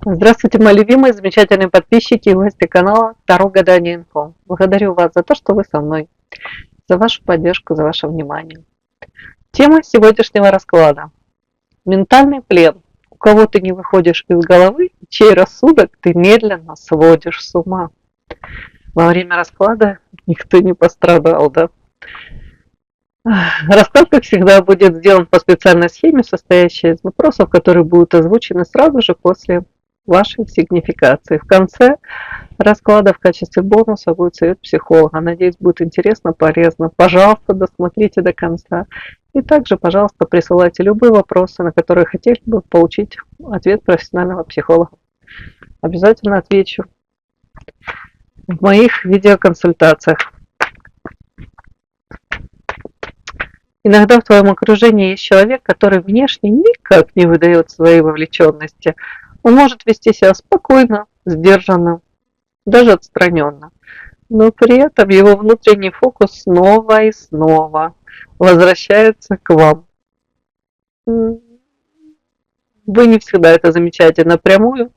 Здравствуйте, мои любимые, замечательные подписчики и гости канала Таро Гадание Инфо. Благодарю вас за то, что вы со мной, за вашу поддержку, за ваше внимание. Тема сегодняшнего расклада. Ментальный плен. У кого ты не выходишь из головы, чей рассудок ты медленно сводишь с ума. Во время расклада никто не пострадал, да? Расклад, как всегда, будет сделан по специальной схеме, состоящей из вопросов, которые будут озвучены сразу же после вашей сигнификации. В конце расклада в качестве бонуса будет совет психолога. Надеюсь, будет интересно, полезно. Пожалуйста, досмотрите до конца. И также, пожалуйста, присылайте любые вопросы, на которые хотели бы получить ответ профессионального психолога. Обязательно отвечу в моих видеоконсультациях. Иногда в твоем окружении есть человек, который внешне никак не выдает своей вовлеченности. Он может вести себя спокойно, сдержанно, даже отстраненно. Но при этом его внутренний фокус снова и снова возвращается к вам. Вы не всегда это замечаете напрямую,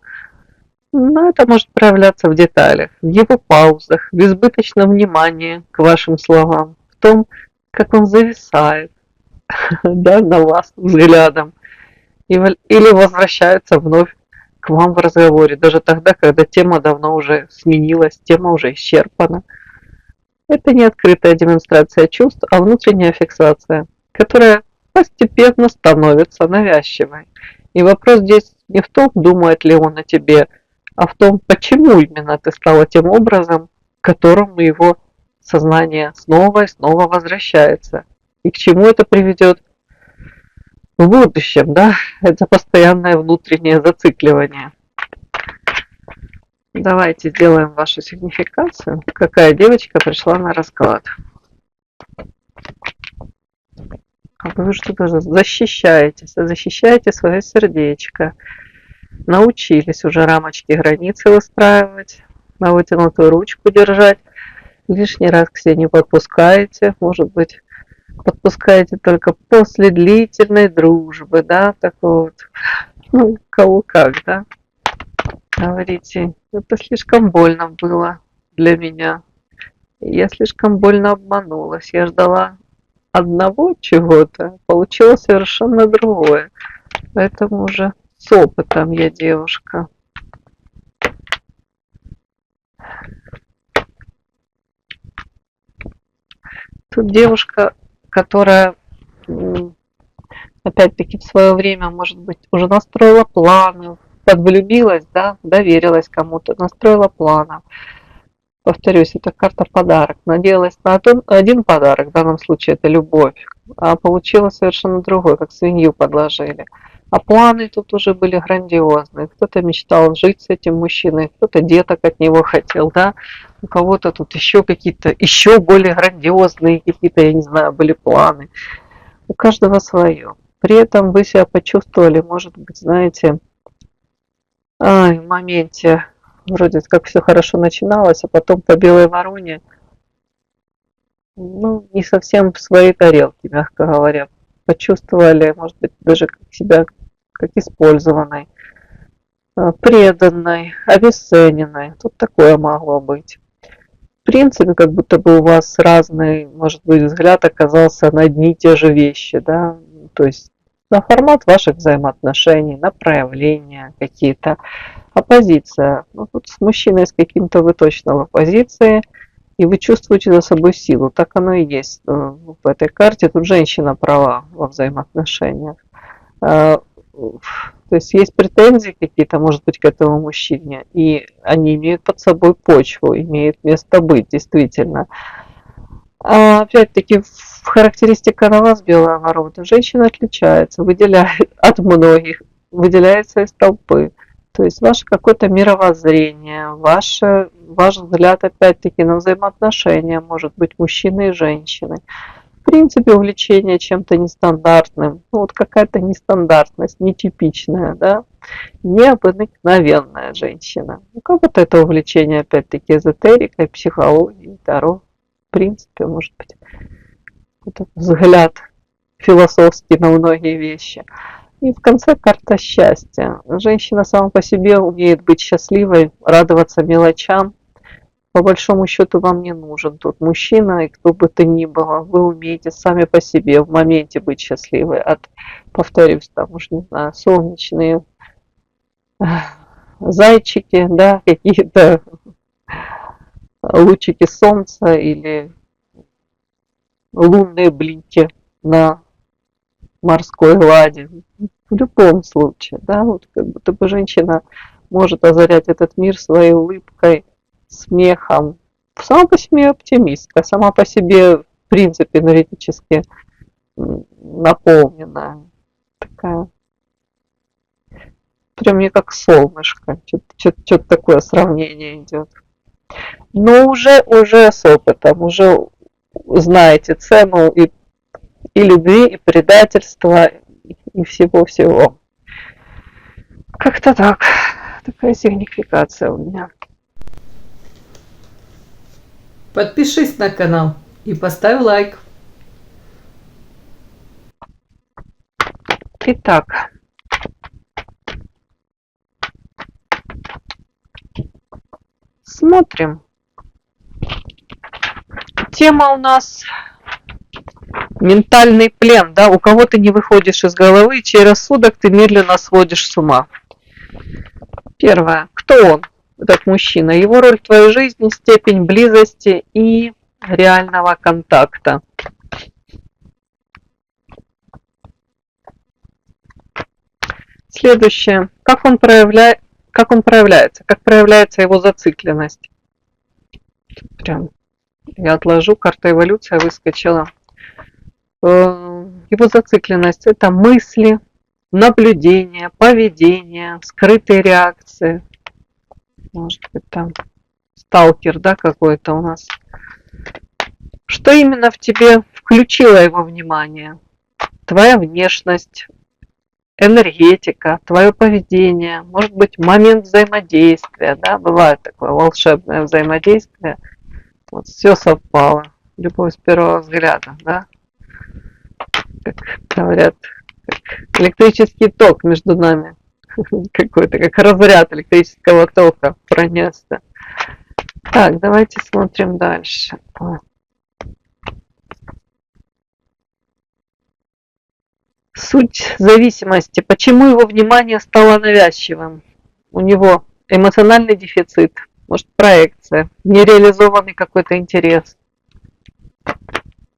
но это может проявляться в деталях, в его паузах, в избыточном внимании к вашим словам, в том, как он зависает да, на вас взглядом или возвращается вновь к вам в разговоре, даже тогда, когда тема давно уже сменилась, тема уже исчерпана. Это не открытая демонстрация чувств, а внутренняя фиксация, которая постепенно становится навязчивой. И вопрос здесь не в том, думает ли он о тебе, а в том, почему именно ты стала тем образом, к которому его сознание снова и снова возвращается. И к чему это приведет в будущем, да? Это постоянное внутреннее зацикливание. Давайте сделаем вашу сигнификацию. Какая девочка пришла на расклад? Вы что-то защищаете свое сердечко. Научились уже рамочки, границы выстраивать, на вытянутую ручку держать. Лишний раз к себе не подпускаете. Может быть, подпускаете только после длительной дружбы, да, такой вот, ну, кого как, да. Говорите, это слишком больно было для меня. Я слишком больно обманулась. Я ждала одного чего-то, получилось совершенно другое. Поэтому уже с опытом я девушка. Тут девушка, которая опять-таки в свое время, может быть, уже настроила планы, подвлюбилась, да, доверилась кому-то, настроила планы. Повторюсь, это карта подарок. Надеялась на один подарок, в данном случае это любовь, а получилось совершенно другой, как свинью подложили. А планы тут уже были грандиозные. Кто-то мечтал жить с этим мужчиной, кто-то деток от него хотел, да. У кого-то тут еще какие-то, еще более грандиозные какие-то, я не знаю, были планы. У каждого свое. При этом вы себя почувствовали, может быть, знаете, в моменте, вроде как все хорошо начиналось, а потом по белой вороне, ну, не совсем в своей тарелке, мягко говоря. Почувствовали, может быть, даже себя как использованной, преданной, обесцененной. Тут такое могло быть. В принципе, как будто бы у вас разный, может быть, взгляд оказался на одни и те же вещи, да, то есть на формат ваших взаимоотношений, на проявления какие-то, оппозиция. Ну, тут с мужчиной с каким-то вы точно в оппозиции, и вы чувствуете за собой силу. Так оно и есть в этой карте. Тут женщина права во взаимоотношениях. То есть претензии какие-то, может быть, к этому мужчине, и они имеют под собой почву, имеют место быть, действительно. А опять-таки, характеристика на вас, белая ворона, женщина отличается, выделяет от многих, выделяется из толпы. То есть ваше какое-то мировоззрение, ваш взгляд, опять-таки, на взаимоотношения, может быть, мужчины и женщины. В принципе, увлечение чем-то нестандартным, ну, вот какая-то нестандартность, нетипичная, да, необыкновенная женщина. У кого-то это увлечение, опять-таки, эзотерикой, психологией, таро. В принципе, может быть, это взгляд философский на многие вещи. И в конце карта счастья. Женщина сама по себе умеет быть счастливой, радоваться мелочам. По большому счету вам не нужен тут мужчина, и кто бы то ни было. Вы умеете сами по себе в моменте быть счастливой. Повторюсь, там уж не знаю, солнечные зайчики, да, какие-то лучики солнца или лунные блики на морской глади. В любом случае, да, вот как будто бы женщина может озарять этот мир своей улыбкой, смехом. Сама по себе оптимистка, сама по себе, в принципе, энергетически наполненная. Такая, прям не как солнышко. Что-то такое сравнение идет. Но уже с опытом, уже знаете цену и любви, и предательства, и всего-всего. Как-то так. Такая сигнификация у меня. Подпишись на канал и поставь лайк. Итак, смотрим. Тема у нас ментальный плен, да, у кого ты не выходишь из головы, чей рассудок ты медленно сводишь с ума. Первое. Кто он, этот мужчина? Его роль в твоей жизни, степень близости и реального контакта. Следующее. Как он проявляется? Как проявляется его зацикленность? Прям я отложу, карта эволюция выскочила. Его зацикленность – это мысли, наблюдение, поведение, скрытые реакции. Может быть, там сталкер, да, какой-то у нас. Что именно в тебе включило его внимание? Твоя внешность, энергетика, твое поведение, может быть, момент взаимодействия, да, бывает такое волшебное взаимодействие. Вот все совпало. Любовь с первого взгляда, да. Как говорят, как электрический ток между нами. Какой-то, как разряд электрического тока пронесся. Так, давайте смотрим дальше. Суть зависимости. Почему его внимание стало навязчивым? У него эмоциональный дефицит, может, проекция, нереализованный какой-то интерес.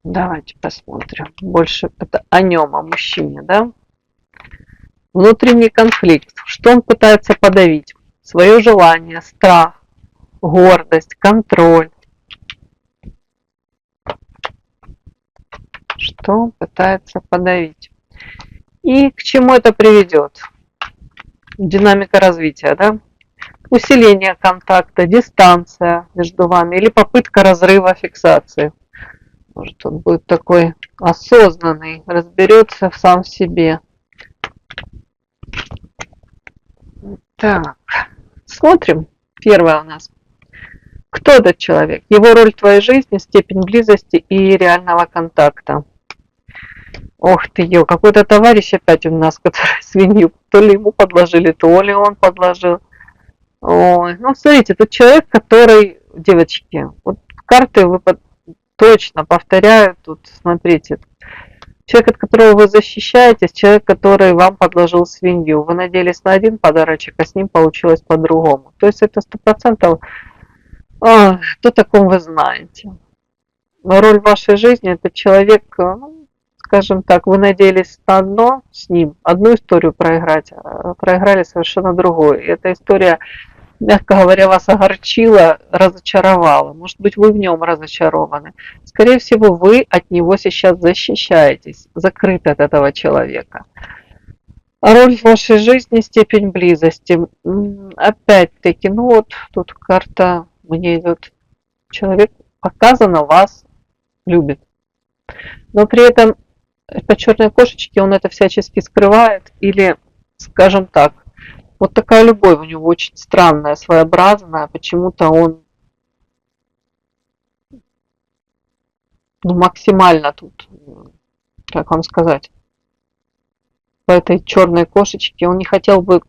Давайте посмотрим. Больше это о нем, о мужчине, да? Внутренний конфликт. Что он пытается подавить? Свое желание, страх, гордость, контроль. Что он пытается подавить? И к чему это приведет? Динамика развития, да? Усиление контакта, дистанция между вами или попытка разрыва фиксации. Может, он будет такой осознанный, разберется сам в себе. Так, смотрим. Первое у нас. Кто этот человек? Его роль в твоей жизни, степень близости и реального контакта. Ох ты, какой-то товарищ опять у нас, который свинью то ли ему подложили, то ли он подложил. Ой, ну смотрите, тут человек, который, девочки, вот карты вы точно повторяю, тут смотрите, человек, от которого вы защищаетесь, человек, который вам подложил свинью. Вы надеялись на один подарочек, а с ним получилось по-другому. То есть это 100%, кто таком вы знаете. Роль в вашей жизни – это человек, ну, скажем так, вы надеялись на одно с ним, одну историю проиграть, а проиграли совершенно другую. И эта история, мягко говоря, вас огорчила, разочаровала. Может быть, вы в нем разочарованы. Скорее всего, вы от него сейчас защищаетесь, закрыты от этого человека. А роль в вашей жизни, степень близости. Опять-таки, ну вот тут карта мне идет. Человек показано вас любит. Но при этом по черной кошечке он это всячески скрывает. Или, скажем так, вот такая любовь у него очень странная, своеобразная. Почему-то он максимально тут, как вам сказать, по этой черной кошечке, он не хотел бы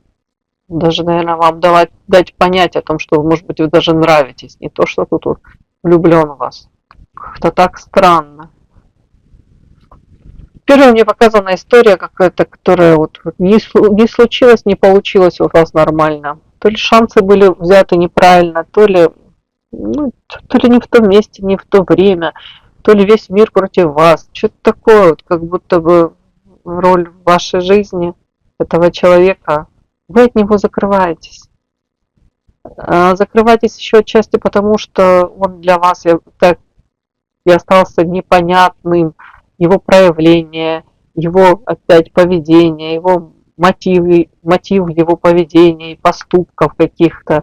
даже, наверное, вам дать понять о том, что, может быть, вы даже нравитесь, не то, что тут вот влюблен в вас. Как-то так странно. Первая мне показана история какая-то, которая вот не случилась, не получилось у вас нормально. То ли шансы были взяты неправильно, то ли, ну, то ли не в том месте, не в то время, то ли весь мир против вас. Что-то такое, вот, как будто бы роль в вашей жизни этого человека, вы от него закрываетесь. Закрываетесь еще отчасти потому, что он для вас и остался непонятным, его проявление, его опять поведение, его мотив его поведения и поступков каких-то.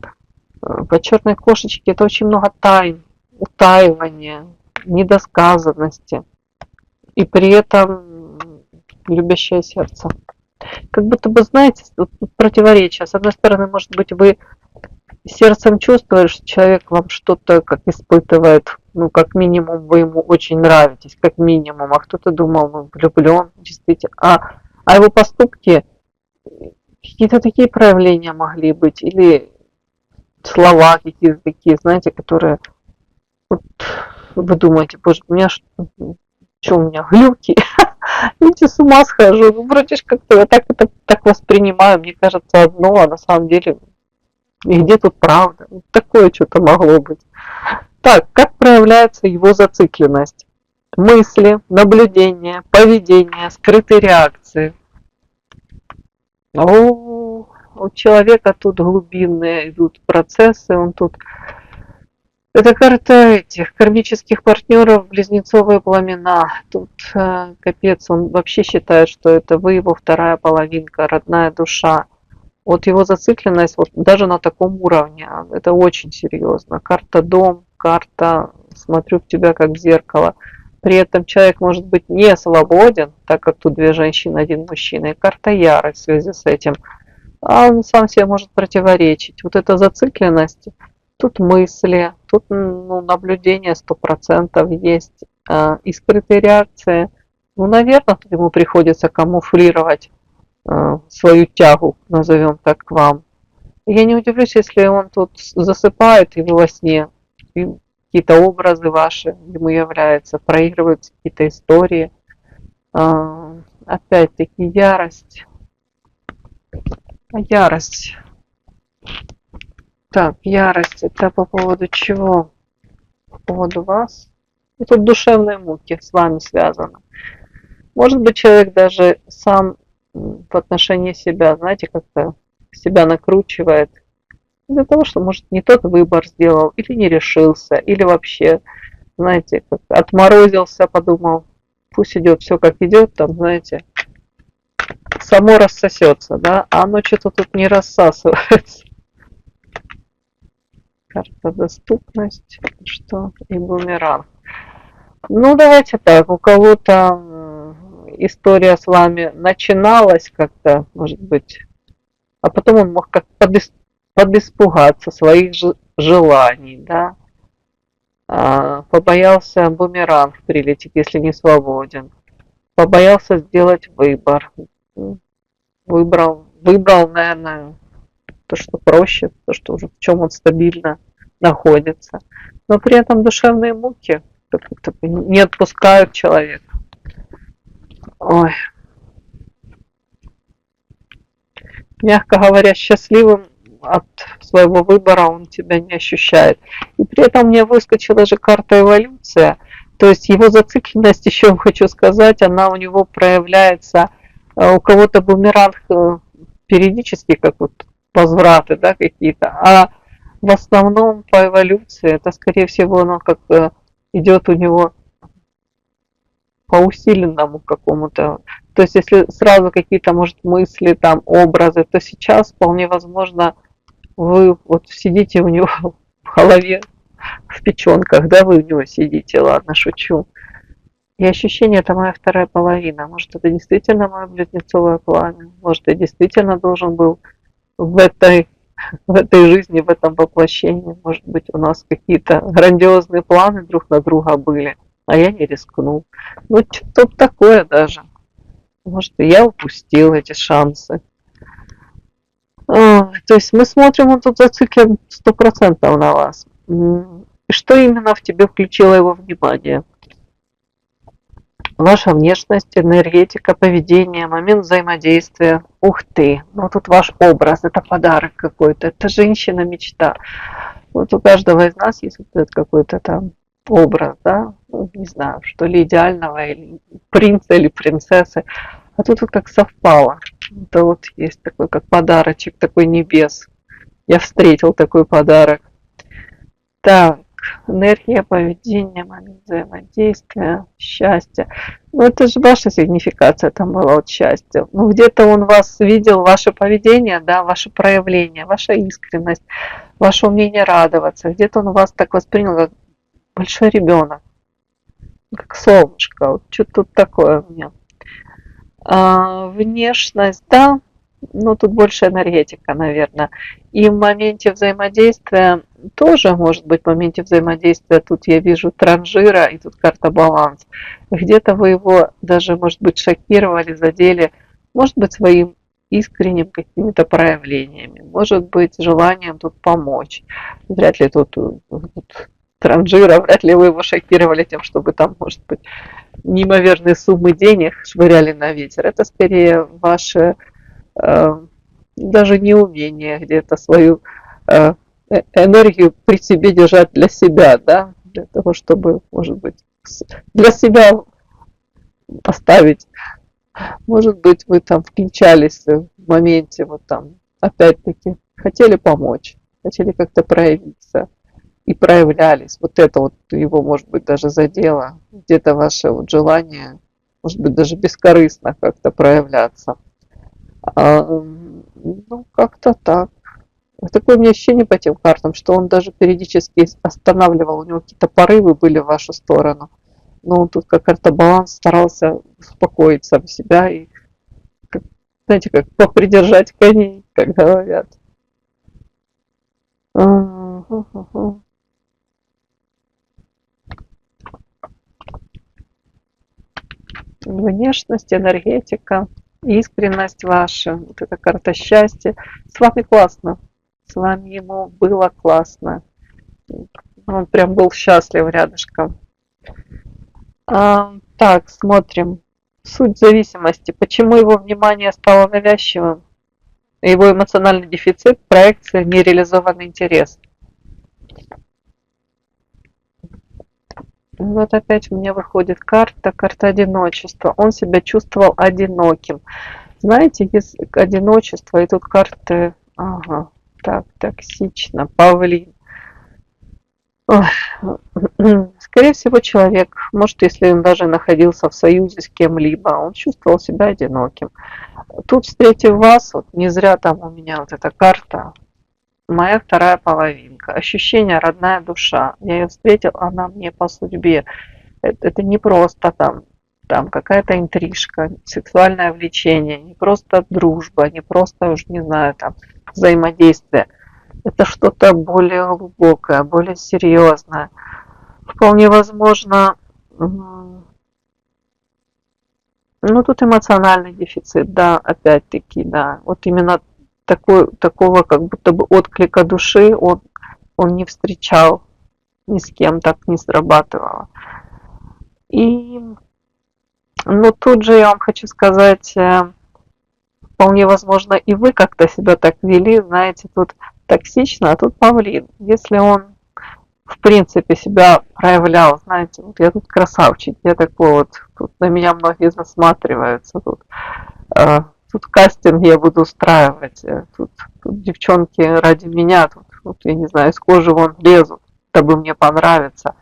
По черной кошечке это очень много тайн, утаивания, недосказанности. И при этом любящее сердце. Как будто бы, знаете, противоречие. С одной стороны, может быть, вы сердцем чувствуешь, что человек вам что-то как испытывает, ну, как минимум, вы ему очень нравитесь, как минимум, а кто-то думал, он влюблен, действительно. А его поступки, какие-то такие проявления могли быть, или слова какие-то такие, знаете, которые вот, вы думаете, боже, у меня что у меня глюки? Видите, с ума схожу. Ну, вроде ж как-то я так воспринимаю, мне кажется, одно, а на самом деле и где тут правда? Такое что-то могло быть. Так, как проявляется его зацикленность? Мысли, наблюдения, поведение, скрытые реакции. У человека тут глубинные идут процессы, он тут... Это карта этих кармических партнеров, близнецовые пламена. Тут капец, он вообще считает, что это вы, его вторая половинка, родная душа. Вот его зацикленность вот даже на таком уровне, это очень серьезно. Карта дом, карта смотрю в тебя как в зеркало. При этом человек может быть не свободен, так как тут две женщины, один мужчина, и карта ярость в связи с этим. А он сам себе может противоречить. Вот эта зацикленность, тут мысли, тут наблюдение 100% есть, и скрытые реакции. Ну, наверное, тут ему приходится камуфлировать свою тягу, назовем так, к вам. Я не удивлюсь, если он тут засыпает, и во сне какие-то образы ваши ему являются, проигрываются какие-то истории. Опять-таки ярость. Ярость. Так, ярость. Это по поводу чего? По поводу вас. И тут душевные муки с вами связаны. Может быть, человек даже сам в отношении себя, знаете, как-то себя накручивает из-за того, что, может, не тот выбор сделал, или не решился, или вообще, знаете, как отморозился, подумал, пусть идет все как идет, там, знаете, само рассосется, да, а оно что-то тут не рассасывается. Карта доступность, что и бумеранг. Ну, давайте так, у кого-то история с вами начиналась как-то, может быть, а потом он мог как подиспугаться своих желаний, да, побоялся бумеранг прилететь, если не свободен, побоялся сделать выбор, выбрал, наверное, то, что проще, то, что уже в чем он стабильно находится, но при этом душевные муки как-то не отпускают человека. Ой. Мягко говоря, счастливым от своего выбора он тебя не ощущает. И при этом мне выскочила же карта эволюция. То есть его зацикленность, еще хочу сказать, она у него проявляется, у кого-то бумеранг периодически, как вот возвраты, да, какие-то, а в основном по эволюции это, скорее всего, оно как идет у него по усиленному какому-то. То есть, если сразу какие-то, может, мысли, там, образы, то сейчас вполне возможно вы вот сидите у него в голове, в печенках, да, вы у него сидите, ладно, шучу. И ощущение, это моя вторая половина. Может, это действительно мое близнецовое пламя. Может, я действительно должен был в этой жизни, в этом воплощении. Может быть, у нас какие-то грандиозные планы друг на друга были, а я не рискнул. Ну, что-то такое даже. Может, и я упустил эти шансы. То есть мы смотрим, он тут зациклен 100% на вас. И что именно в тебе включило его внимание? Ваша внешность, энергетика, поведение, момент взаимодействия. Ух ты, ну тут ваш образ, это подарок какой-то, это женщина-мечта. Вот у каждого из нас есть вот этот какой-то там образ, да, ну, не знаю, что ли идеального, или принца, или принцессы. А тут вот как совпало. Это вот есть такой, как подарочек, такой небес. Я встретил такой подарок. Так, энергия, поведение, момент взаимодействия, счастье. Ну, это же ваша сигнификация там была от счастья. Ну, где-то он вас видел, ваше поведение, да, ваше проявление, ваша искренность, ваше умение радоваться. Где-то он вас так воспринял, как большой ребенок, как солнышко. Вот что тут такое у меня. Внешность, да, ну, тут больше энергетика, наверное. И в моменте взаимодействия тоже, может быть, в моменте взаимодействия тут я вижу транжира, и тут карта баланс. Где-то вы его даже, может быть, шокировали, задели, может быть, своим искренним какими-то проявлениями, может быть, желанием тут помочь. Вряд ли тут транжира, вряд ли вы его шокировали тем, чтобы там, может быть, неимоверные суммы денег швыряли на ветер. Это скорее ваше даже неумение где-то свою энергию при себе держать для себя, да, для того, чтобы, может быть, для себя оставить. Может быть, вы там включались в моменте, вот там, опять-таки, хотели помочь, хотели как-то проявиться и проявлялись. Вот это вот его, может быть, даже задело. Где-то ваше вот желание, может быть, даже бескорыстно как-то проявляться. Ну, как-то так. Такое у меня ощущение по тем картам, что он даже периодически останавливал, у него какие-то порывы были в вашу сторону. Но он тут как карта баланс старался успокоить сам себя и, как, знаете, как попридержать коней, как говорят. Внешность, энергетика, искренность ваша, вот эта карта счастья. С вами классно, с вами ему было классно. Он прям был счастлив рядышком. Так, смотрим. Суть зависимости. Почему его внимание стало навязчивым? Его эмоциональный дефицит, проекция, нереализованный интерес. Вот опять у меня выходит карта одиночества. Он себя чувствовал одиноким. Знаете, есть одиночество, и тут карты, ага, так, токсично, павлин. Скорее всего, человек, может, если он даже находился в союзе с кем-либо, он чувствовал себя одиноким. Тут, встретив вас, вот не зря там у меня вот эта карта, моя вторая половинка, ощущение родная душа. Я ее встретил, она мне по судьбе. Это не просто там какая-то интрижка, сексуальное влечение, не просто дружба, не просто, уж не знаю, там взаимодействие. Это что-то более глубокое, более серьезное. Вполне возможно, ну тут эмоциональный дефицит, да, опять-таки, да. Вот именно такого как будто бы отклика души он не встречал ни с кем, так не срабатывало. И, ну тут же я вам хочу сказать, вполне возможно, и вы как-то себя так вели, знаете, тут токсично, а тут павлин. Если он, в принципе, себя проявлял, знаете, вот я тут красавчик, я такой вот, тут на меня многие засматриваются, тут кастинг я буду устраивать, тут девчонки ради меня, тут, я не знаю, из кожи вон лезут, дабы мне понравиться,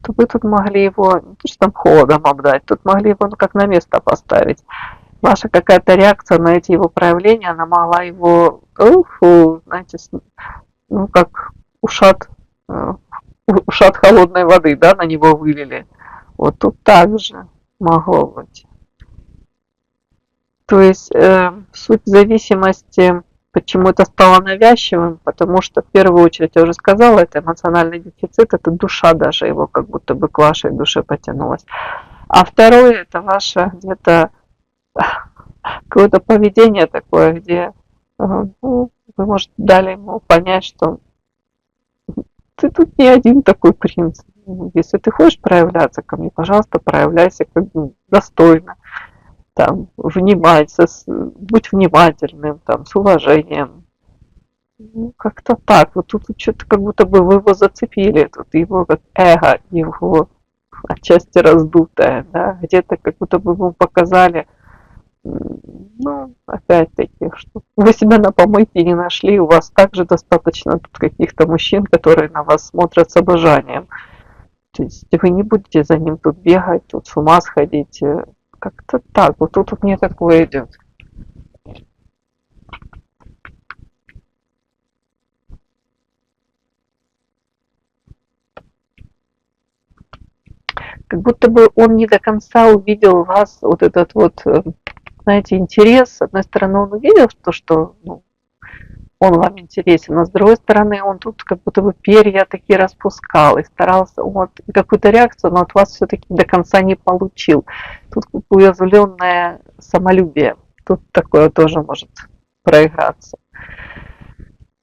то вы тут могли его, не то что там холодом обдать, тут могли его как на место поставить. Ваша какая-то реакция на эти его проявления, она могла его, знаете, ну как ушат холодной воды, да, на него вылили. Вот тут также могло быть. То есть суть зависимости, почему это стало навязчивым, потому что в первую очередь, я уже сказала, это эмоциональный дефицит, это душа даже его как будто бы к вашей душе потянулась. А второе, это ваша где-то какое-то поведение такое, где ну, вы, может, дали ему понять, что ты тут не один такой принц. Если ты хочешь проявляться ко мне, пожалуйста, проявляйся как бы достойно, там, будь внимательным, там, с уважением. Ну, как-то так. Вот тут что-то как будто бы вы его зацепили, тут его как эго, его отчасти раздутое, да, где-то как будто бы ему показали, ну, опять-таки, что вы себя на помойке не нашли, у вас также достаточно тут каких-то мужчин, которые на вас смотрят с обожанием. То есть вы не будете за ним тут бегать, тут с ума сходить. Как-то так. Вот тут вот мне такое идет. Как будто бы он не до конца увидел вас, вот этот вот, знаете, интерес. С одной стороны, он увидел, что ну, он вам интересен, а с другой стороны, он тут как будто бы перья такие распускал и старался вот какую-то реакцию, но от вас все-таки до конца не получил. Тут уязвленное самолюбие. Тут такое тоже может проиграться.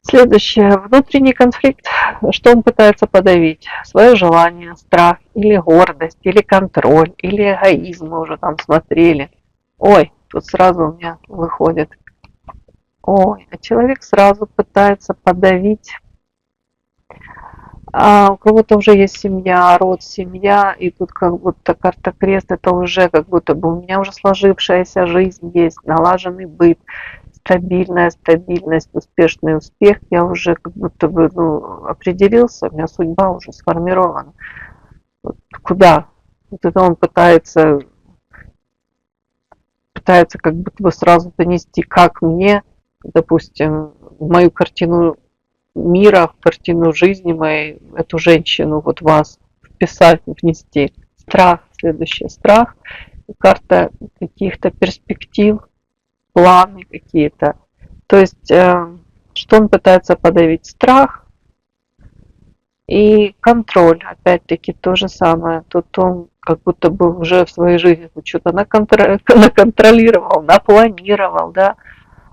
Следующее. Внутренний конфликт. Что он пытается подавить? Свое желание, страх или гордость, или контроль, или эгоизм. Мы уже там смотрели. Ой, тут сразу у меня выходит. Ой, а человек сразу пытается подавить. А у кого-то уже есть семья, род, семья, и тут как будто карта крест, это уже как будто бы у меня уже сложившаяся жизнь есть, налаженный быт, стабильная стабильность, успешный успех. Я уже как будто бы ну, определился, у меня судьба уже сформирована. Вот куда? Вот это он пытается как будто бы сразу донести, как мне, допустим, в мою картину мира, в картину жизни моей, эту женщину, вот вас, вписать, внести. Страх, следующий страх, карта каких-то перспектив, планы какие-то. То есть, что он пытается подавить? Страх и контроль. Опять-таки то же самое. Тут он как будто бы уже в своей жизни что-то наконтролировал, напланировал, да.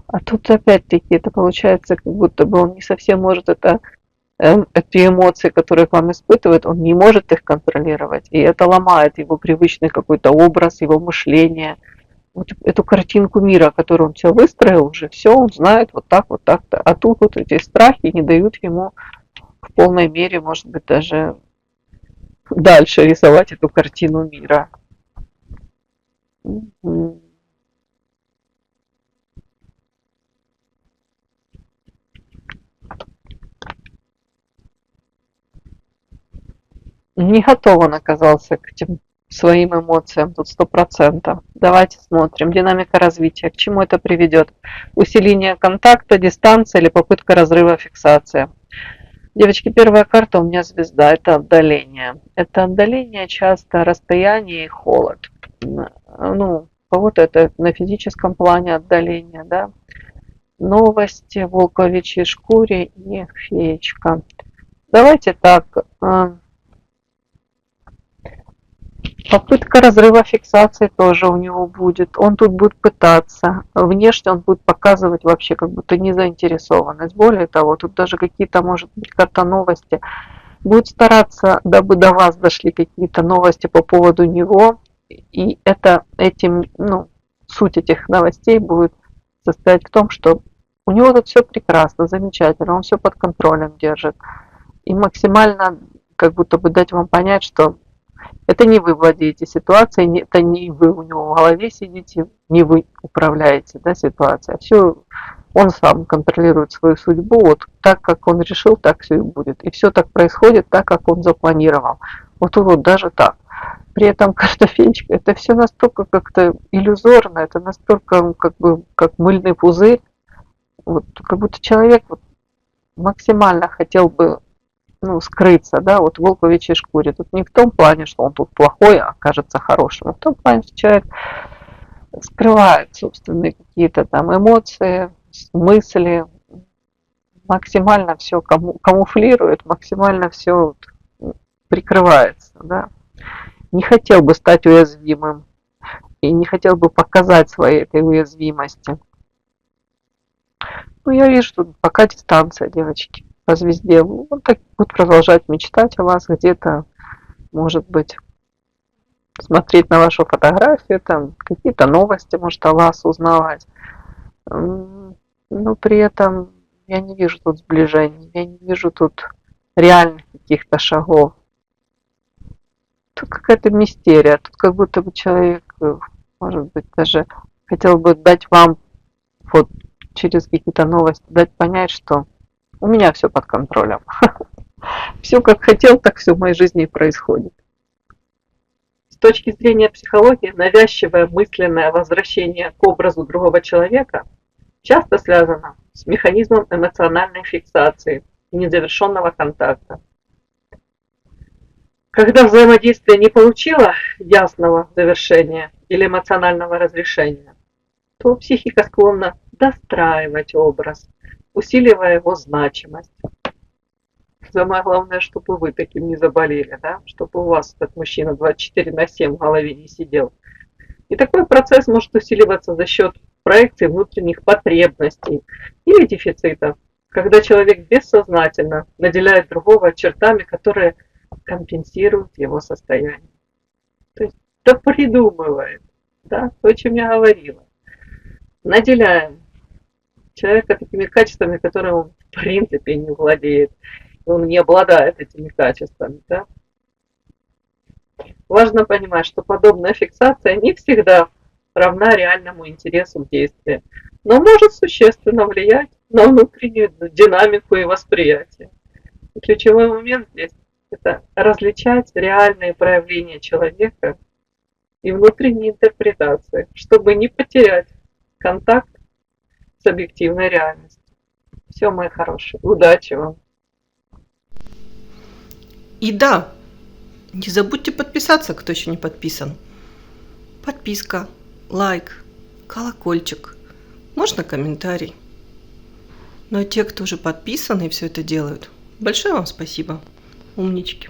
А тут опять-таки это получается, как будто бы он не совсем может эти эмоции, которые к вам испытывает, он не может их контролировать. И это ломает его привычный какой-то образ, его мышление, вот эту картинку мира, которую он все выстроил уже, все, он знает вот так, вот так-то. А тут вот эти страхи не дают ему в полной мере, может быть, даже дальше рисовать эту картину мира. Не готов он оказался к этим своим эмоциям, тут 100%. Давайте смотрим. Динамика развития. К чему это приведет? Усиление контакта, дистанция или попытка разрыва, фиксация. Девочки, первая карта у меня звезда. Это отдаление. Это отдаление часто расстояние и холод. Ну, у кого-то это на физическом плане отдаление, да. Новости, волк в овечьей шкуре и феечка. Давайте так. Попытка разрыва фиксации тоже у него будет. Он тут будет пытаться. Внешне он будет показывать вообще как будто незаинтересованность. Более того, тут даже какие-то, может быть, карта новости. Будет стараться, дабы до вас дошли какие-то новости по поводу него. И ну, суть этих новостей будет состоять в том, что у него тут все прекрасно, замечательно, он все под контролем держит. И максимально как будто бы дать вам понять, что это не вы владеете ситуацией, это не вы у него в голове сидите, не вы управляете, да, ситуацией. Все он сам контролирует свою судьбу, вот так, как он решил, так все и будет. И все так происходит, так, как он запланировал. Вот тут вот даже так. При этом картофельчик, это все настолько как-то иллюзорно, это настолько как бы как мыльный пузырь. Вот, как будто человек вот максимально хотел бы ну, скрыться, да, вот в волковичьей шкуре. Тут не в том плане, что он тут плохой, а кажется хорошим, а в том плане, что человек скрывает собственные какие-то там эмоции, мысли, максимально все камуфлирует, максимально все прикрывается, да. Не хотел бы стать уязвимым. и не хотел бы показать своей этой уязвимости. Ну, я вижу, тут пока дистанция, девочки, по звезде. Вот так будут продолжать мечтать о вас где-то, может быть, смотреть на вашу фотографию, там какие-то новости, может, о вас узнавать. Но при этом я не вижу тут сближений, я не вижу тут реальных каких-то шагов. Тут какая-то мистерия, тут как будто бы человек, может быть, даже хотел бы дать вам вот через какие-то новости, дать понять, что у меня все под контролем. Все как хотел, так все в моей жизни и происходит. С точки зрения психологии, навязчивое мысленное возвращение к образу другого человека часто связано с механизмом эмоциональной фиксации и незавершенного контакта. Когда взаимодействие не получило ясного завершения или эмоционального разрешения, то психика склонна достраивать образ, усиливая его значимость. Самое главное, чтобы вы таким не заболели, да? Чтобы у вас этот мужчина 24/7 в голове не сидел. И такой процесс может усиливаться за счет проекции внутренних потребностей или дефицитов, когда человек бессознательно наделяет другого чертами, которые компенсируют его состояние. То есть допридумывает, да, то, о чем я говорила. Наделяем человека такими качествами, которые он в принципе не владеет, он не обладает этими качествами. Да? Важно понимать, что подобная фиксация не всегда равна реальному интересу в действии, но может существенно влиять на внутреннюю динамику и восприятие. И ключевой момент здесь – это различать реальные проявления человека и внутренние интерпретации, чтобы не потерять контакт с объективной реальностью. Все, мои хорошие, удачи вам! И да, не забудьте подписаться, кто еще не подписан. Подписка, лайк, колокольчик, можно комментарий. Ну а те, кто уже подписан и все это делают, большое вам спасибо, умнички.